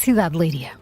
cidade de Leiria.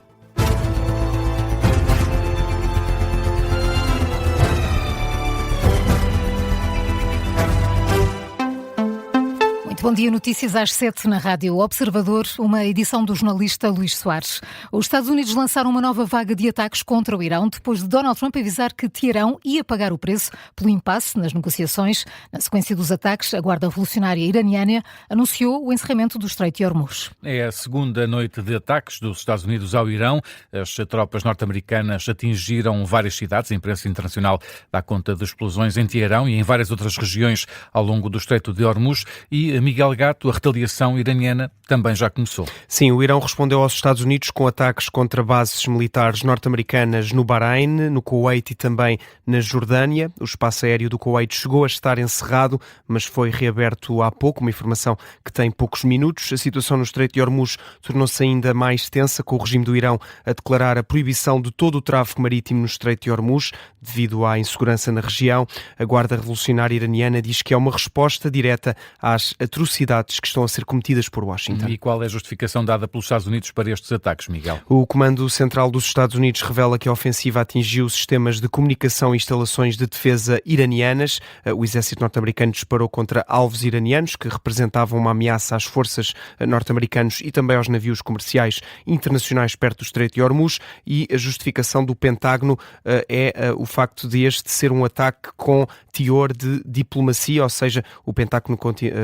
Bom dia, notícias às 7 na Rádio Observador, uma edição do jornalista Luís Soares. Os Estados Unidos lançaram uma nova vaga de ataques contra o Irão depois de Donald Trump avisar que Teherão ia pagar o preço pelo impasse nas negociações. Na sequência dos ataques, a Guarda Revolucionária Iraniana anunciou o encerramento do Estreito de Hormuz. É a segunda noite de ataques dos Estados Unidos ao Irão. As tropas norte-americanas atingiram várias cidades. A imprensa internacional dá conta de explosões em Teherão e em várias outras regiões ao longo do Estreito de Hormuz. E Miguel Gato, a retaliação iraniana também já começou. Sim, o Irão respondeu aos Estados Unidos com ataques contra bases militares norte-americanas no Bahrein, no Kuwait e também na Jordânia. O espaço aéreo do Kuwait chegou a estar encerrado, mas foi reaberto há pouco, uma informação que tem poucos minutos. A situação no Estreito de Hormuz tornou-se ainda mais tensa, com o regime do Irão a declarar a proibição de todo o tráfego marítimo no Estreito de Hormuz, devido à insegurança na região. A Guarda Revolucionária Iraniana diz que é uma resposta direta às atrocidades que estão a ser cometidas por Washington. E qual é a justificação dada pelos Estados Unidos para estes ataques, Miguel? O Comando Central dos Estados Unidos revela que a ofensiva atingiu sistemas de comunicação e instalações de defesa iranianas. O exército norte-americano disparou contra alvos iranianos que representavam uma ameaça às forças norte-americanas e também aos navios comerciais internacionais perto do Estreito de Hormuz, e a justificação do Pentágono é o facto de este ser um ataque com teor de diplomacia, ou seja, o Pentágono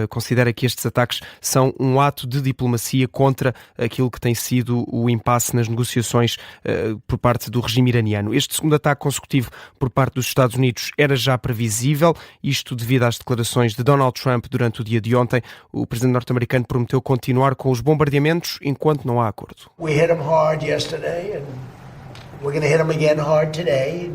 considera que estes ataques são um ato de diplomacia contra aquilo que tem sido o impasse nas negociações por parte do regime iraniano. Este segundo ataque consecutivo por parte dos Estados Unidos era já previsível, isto devido às declarações de Donald Trump durante o dia de ontem. O presidente norte-americano prometeu continuar com os bombardeamentos enquanto não há acordo. We hit them hard yesterday and we're going to hit them again hard today.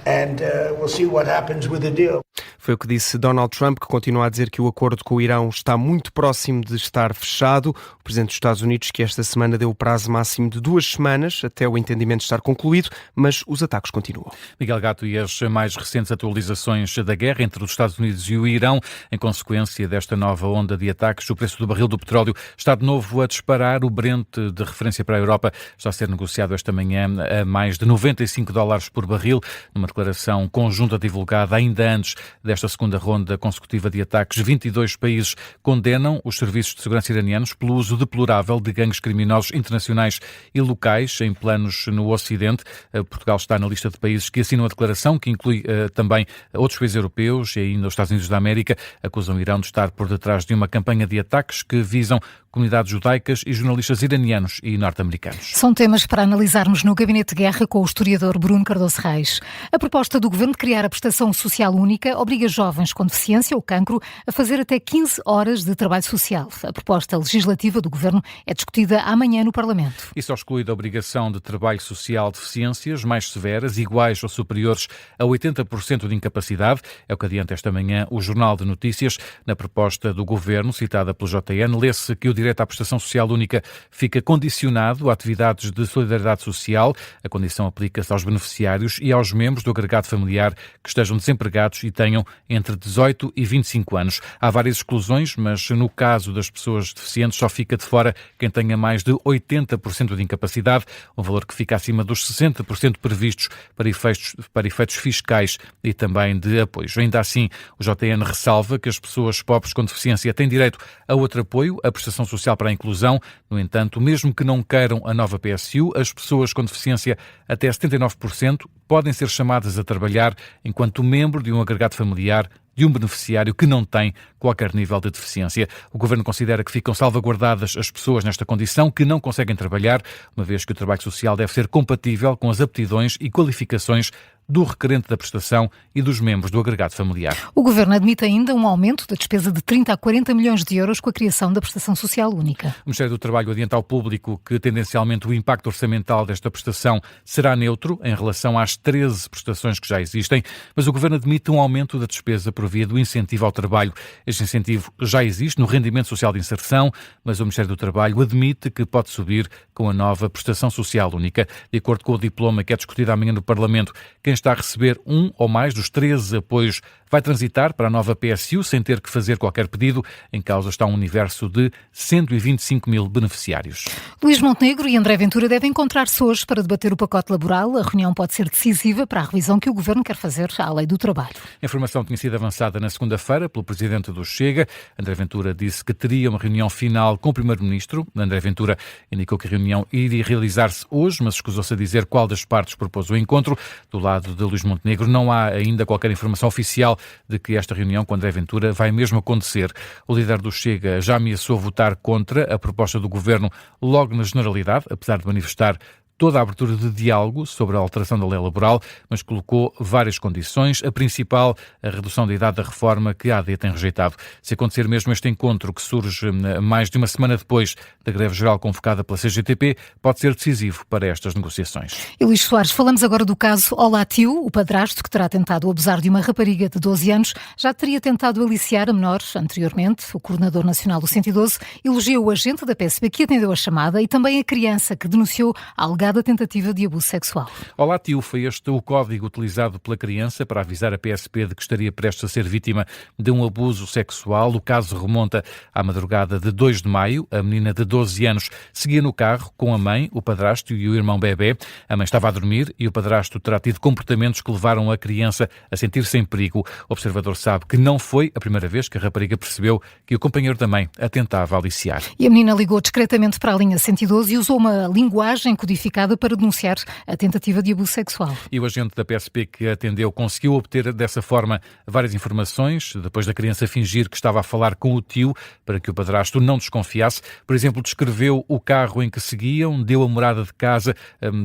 And we'll see what happens with the deal. Foi o que disse Donald Trump, que continua a dizer que o acordo com o Irão está muito próximo de estar fechado. O presidente dos Estados Unidos, que esta semana deu o prazo máximo de 2 semanas até o entendimento estar concluído, mas os ataques continuam. Miguel Gato, e as mais recentes atualizações da guerra entre os Estados Unidos e o Irão, em consequência desta nova onda de ataques, o preço do barril do petróleo está de novo a disparar. O Brent, de referência para a Europa, está a ser negociado esta manhã a mais de $95 por barril, numa declaração conjunta divulgada ainda antes desta segunda ronda consecutiva de ataques. 22 países condenam os serviços de segurança iranianos pelo uso deplorável de gangues criminosos internacionais e locais em planos no Ocidente. Portugal está na lista de países que assinam a declaração, que inclui também outros países europeus e ainda os Estados Unidos da América. Acusam o Irão de estar por detrás de uma campanha de ataques que visam comunidades judaicas e jornalistas iranianos e norte-americanos. São temas para analisarmos no Gabinete de Guerra com o historiador Bruno Cardoso Reis. A proposta do Governo de criar a prestação social única obriga jovens com deficiência ou cancro a fazer até 15 horas de trabalho social. A proposta legislativa do Governo é discutida amanhã no Parlamento. Isso exclui da obrigação de trabalho social deficiências mais severas, iguais ou superiores a 80% de incapacidade. É o que adianta esta manhã o Jornal de Notícias. Na proposta do Governo, citada pelo JN, lê-se que o direito à prestação social única fica condicionado a atividades de solidariedade social. A condição aplica-se aos beneficiários e aos membros do agregado familiar que estejam desempregados e tenham entre 18 e 25 anos. Há várias exclusões, mas no caso das pessoas deficientes só fica de fora quem tenha mais de 80% de incapacidade, um valor que fica acima dos 60% previstos para efeitos fiscais e também de apoios. Ainda assim, o JN ressalva que as pessoas pobres com deficiência têm direito a outro apoio, a prestação social para a inclusão. No entanto, mesmo que não queiram a nova PSU, as pessoas com deficiência até 79% podem ser chamadas a trabalhar enquanto membro de um agregado familiar de um beneficiário que não tem qualquer nível de deficiência. O Governo considera que ficam salvaguardadas as pessoas nesta condição que não conseguem trabalhar, uma vez que o trabalho social deve ser compatível com as aptidões e qualificações do requerente da prestação e dos membros do agregado familiar. O Governo admite ainda um aumento da despesa de 30 a 40 milhões de euros com a criação da prestação social única. O Ministério do Trabalho adianta ao público que, tendencialmente, o impacto orçamental desta prestação será neutro em relação às 13 prestações que já existem, mas o Governo admite um aumento da despesa por via do incentivo ao trabalho. Este incentivo já existe no rendimento social de inserção, mas o Ministério do Trabalho admite que pode subir com a nova prestação social única. De acordo com o diploma que é discutido amanhã no Parlamento, quem está a receber um ou mais dos 13 apoios. Vai transitar para a nova PSU sem ter que fazer qualquer pedido. Em causa está um universo de 125 mil beneficiários. Luís Montenegro e André Ventura devem encontrar-se hoje para debater o pacote laboral. A reunião pode ser decisiva para a revisão que o Governo quer fazer à Lei do Trabalho. A informação tinha sido avançada na segunda-feira pelo Presidente do Chega. André Ventura disse que teria uma reunião final com o Primeiro-Ministro. André Ventura indicou que a reunião iria realizar-se hoje, mas escusou-se a dizer qual das partes propôs o encontro. Do lado de Luís Montenegro não há ainda qualquer informação oficial de que esta reunião com André Ventura vai mesmo acontecer. O líder do Chega já ameaçou votar contra a proposta do Governo logo na generalidade, apesar de manifestar toda a abertura de diálogo sobre a alteração da lei laboral, mas colocou várias condições. A principal, a redução da idade da reforma, que a AD tem rejeitado. Se acontecer mesmo este encontro, que surge mais de uma semana depois da greve geral convocada pela CGTP, pode ser decisivo para estas negociações. E Luís Soares, falamos agora do caso Olá Tio, o padrasto que terá tentado abusar de uma rapariga de 12 anos, já teria tentado aliciar a menor anteriormente. O coordenador nacional do 112 elogiou o agente da PSP que atendeu a chamada e também a criança que denunciou a alegada tentativa de abuso sexual. Olá Tio, foi este o código utilizado pela criança para avisar a PSP de que estaria prestes a ser vítima de um abuso sexual. O caso remonta à madrugada de 2 de maio. A menina de 12 anos seguia no carro com a mãe, o padrasto e o irmão bebê. A mãe estava a dormir e o padrasto terá tido comportamentos que levaram a criança a sentir-se em perigo. O observador sabe que não foi a primeira vez que a rapariga percebeu que o companheiro da mãe a tentava aliciar. E a menina ligou discretamente para a linha 112 e usou uma linguagem codificada para denunciar a tentativa de abuso sexual. E o agente da PSP que atendeu conseguiu obter dessa forma várias informações, depois da criança fingir que estava a falar com o tio para que o padrasto não desconfiasse. Por exemplo, descreveu o carro em que seguiam, deu a morada de casa,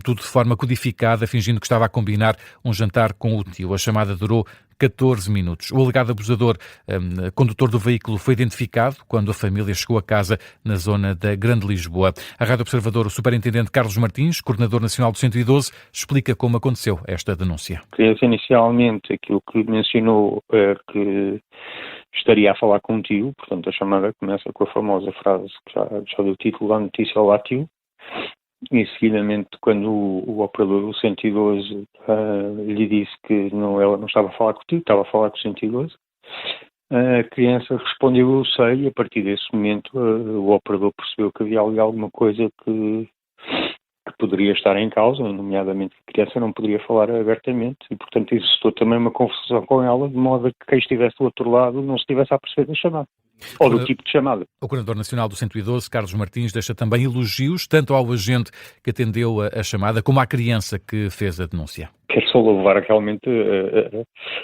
tudo de forma codificada, fingindo que estava a combinar um jantar com o tio. A chamada durou 14 minutos. O alegado abusador, condutor do veículo, foi identificado quando a família chegou a casa na zona da Grande Lisboa. A Rádio Observador, o superintendente Carlos Martins, coordenador nacional do 112, explica como aconteceu esta denúncia. Inicialmente, aquilo que mencionou é que estaria a falar com o tio, portanto a chamada começa com a famosa frase que já deu título da notícia, Olá Tio. E seguidamente, quando o operador do 112 lhe disse que ela não estava a falar com o tio, estava a falar com o 112, a criança respondeu eu sei, e a partir desse momento o operador percebeu que havia ali alguma coisa que poderia estar em causa, nomeadamente que a criança não poderia falar abertamente e, portanto, existiu também uma conversação com ela, de modo a que quem estivesse do outro lado não se estivesse a perceber da chamada. Ou do tipo de chamada. O coordenador nacional do 112, Carlos Martins, deixa também elogios tanto ao agente que atendeu a chamada como à criança que fez a denúncia. Quero só louvar realmente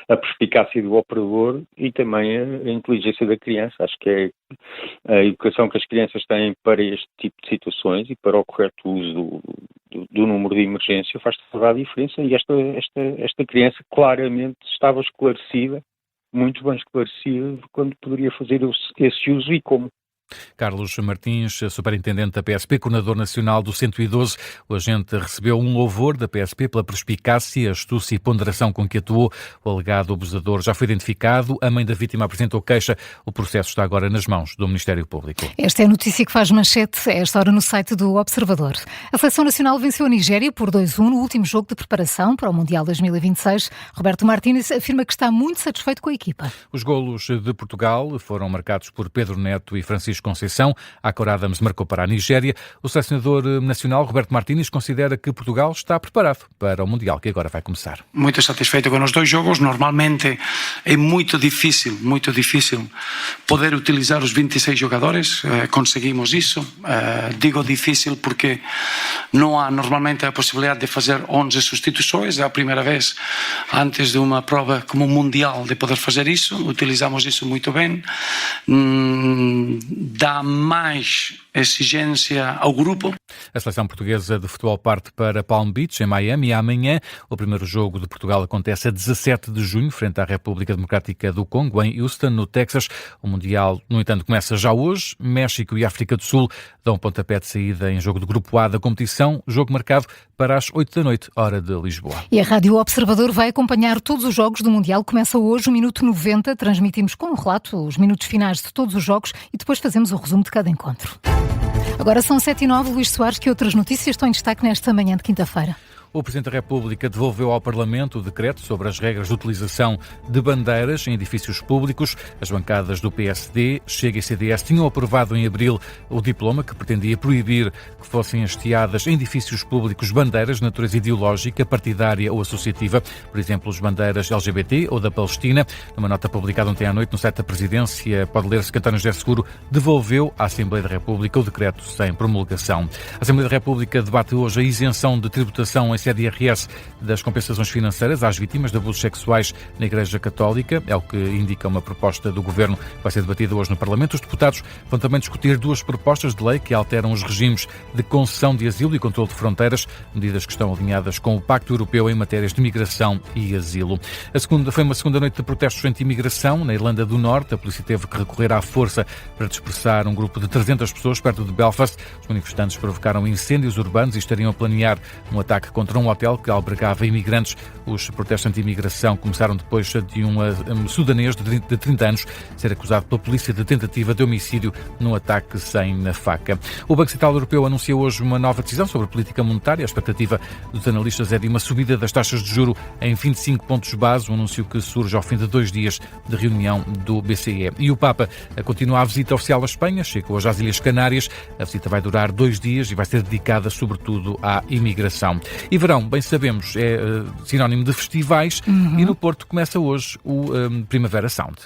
a perspicácia do operador e também a inteligência da criança. Acho que é a educação que as crianças têm para este tipo de situações e para o correto uso do número de emergência faz toda a diferença e esta criança claramente estava esclarecida, muito bem esclarecido quando poderia fazer esse uso e como. Carlos Martins, superintendente da PSP, coordenador nacional do 112. O agente recebeu um louvor da PSP pela perspicácia, astúcia e ponderação com que atuou. O alegado abusador já foi identificado. A mãe da vítima apresentou queixa. O processo está agora nas mãos do Ministério Público. Esta é a notícia que faz manchete a esta hora no site do Observador. A seleção nacional venceu a Nigéria por 2-1 no último jogo de preparação para o Mundial 2026. Roberto Martínez afirma que está muito satisfeito com a equipa. Os golos de Portugal foram marcados por Pedro Neto e Francisco Conceição. A Cor Adams marcou para a Nigéria. O selecionador nacional, Roberto Martínez, considera que Portugal está preparado para o Mundial, que agora vai começar. Muito satisfeito com os dois jogos. Normalmente é muito difícil poder utilizar os 26 jogadores. Conseguimos isso. Digo difícil porque não há normalmente a possibilidade de fazer 11 substituições. É a primeira vez antes de uma prova como Mundial de poder fazer isso. Utilizamos isso muito bem. Dá mais exigência ao grupo. A seleção portuguesa de futebol parte para Palm Beach, em Miami, amanhã. O primeiro jogo de Portugal acontece a 17 de junho, frente à República Democrática do Congo, em Houston, no Texas. O Mundial, no entanto, começa já hoje. México e África do Sul dão pontapé de saída em jogo de Grupo A da competição. Jogo marcado para as 8 da noite, hora de Lisboa. E a Rádio Observador vai acompanhar todos os jogos do Mundial. Começa hoje o Minuto 90. Transmitimos com um relato os minutos finais de todos os jogos e depois fazemos o resumo de cada encontro. Agora são 7h09. Luís Soares, que outras notícias estão em destaque nesta manhã de quinta-feira? o Presidente da República devolveu ao Parlamento o decreto sobre as regras de utilização de bandeiras em edifícios públicos. As bancadas do PSD, Chega e CDS tinham aprovado em abril o diploma que pretendia proibir que fossem hasteadas em edifícios públicos bandeiras de natureza ideológica, partidária ou associativa, por exemplo, as bandeiras LGBT ou da Palestina. Numa nota publicada ontem à noite no site da Presidência, pode ler-se que António José Seguro devolveu à Assembleia da República o decreto sem promulgação. A Assembleia da República debate hoje a isenção de tributação em CDRS das compensações financeiras às vítimas de abusos sexuais na Igreja Católica. É o que indica uma proposta do Governo que vai ser debatida hoje no Parlamento. Os deputados vão também discutir duas propostas de lei que alteram os regimes de concessão de asilo e controle de fronteiras, medidas que estão alinhadas com o Pacto Europeu em matérias de migração e asilo. Foi uma segunda noite de protestos anti-imigração na Irlanda do Norte. A polícia teve que recorrer à força para dispersar um grupo de 300 pessoas perto de Belfast. Os manifestantes provocaram incêndios urbanos e estariam a planear um ataque contra um hotel que albergava imigrantes. Os protestos anti-imigração começaram depois de um sudanês de 30 anos ser acusado pela polícia de tentativa de homicídio num ataque sem faca. O Banco Central Europeu anunciou hoje uma nova decisão sobre a política monetária. A expectativa dos analistas é de uma subida das taxas de juro em 25 pontos base, um anúncio que surge ao fim de 2 dias de reunião do BCE. E o Papa continua a visita oficial à Espanha, chega hoje às Ilhas Canárias. A visita vai durar 2 dias e vai ser dedicada sobretudo à imigração. E verão, bem sabemos, é sinónimo de festivais e no Porto começa hoje o Primavera Sound.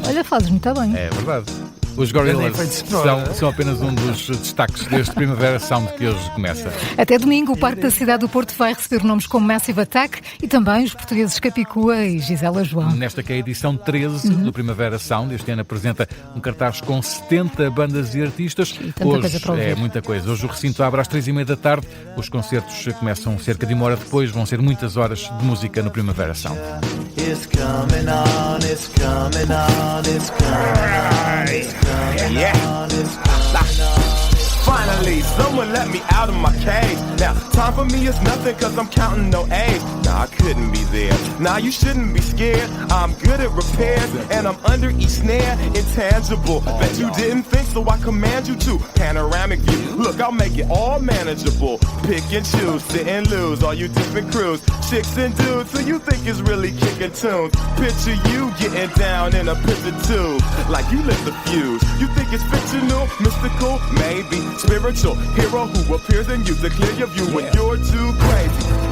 Olha, fazes muito bem. É verdade. Os Gorillaz são apenas um dos destaques deste Primavera Sound que hoje começa. Até domingo, o Parque da Cidade do Porto vai receber nomes como Massive Attack e também os portugueses Capicua e Gisela João. Nesta que é a edição 13 do Primavera Sound, este ano apresenta um cartaz com 70 bandas e artistas. E tanta coisa para ouvir. É muita coisa. Hoje o recinto abre às 3h30 da tarde. Os concertos começam cerca de 1 hora depois. Vão ser muitas horas de música no Primavera Sound. It's coming on, it's coming on, it's coming on, it's coming on, it's coming on. Finally, someone let me out of my cage. Now, time for me is nothing cause I'm counting no A's. Nah, I couldn't be there. Nah, you shouldn't be scared. I'm good at repairs and I'm under each snare. Intangible. Bet you didn't think, so I command you to. Panoramic view. Look, I'll make it all manageable. Pick and choose, sit and lose. All you different crews, chicks and dudes. So you think it's really kicking tunes. Picture you getting down in a picture tube. Like you lit the fuse. You think it's fictional, mystical, maybe. Spiritual hero who appears in you to clear your view when you're too crazy.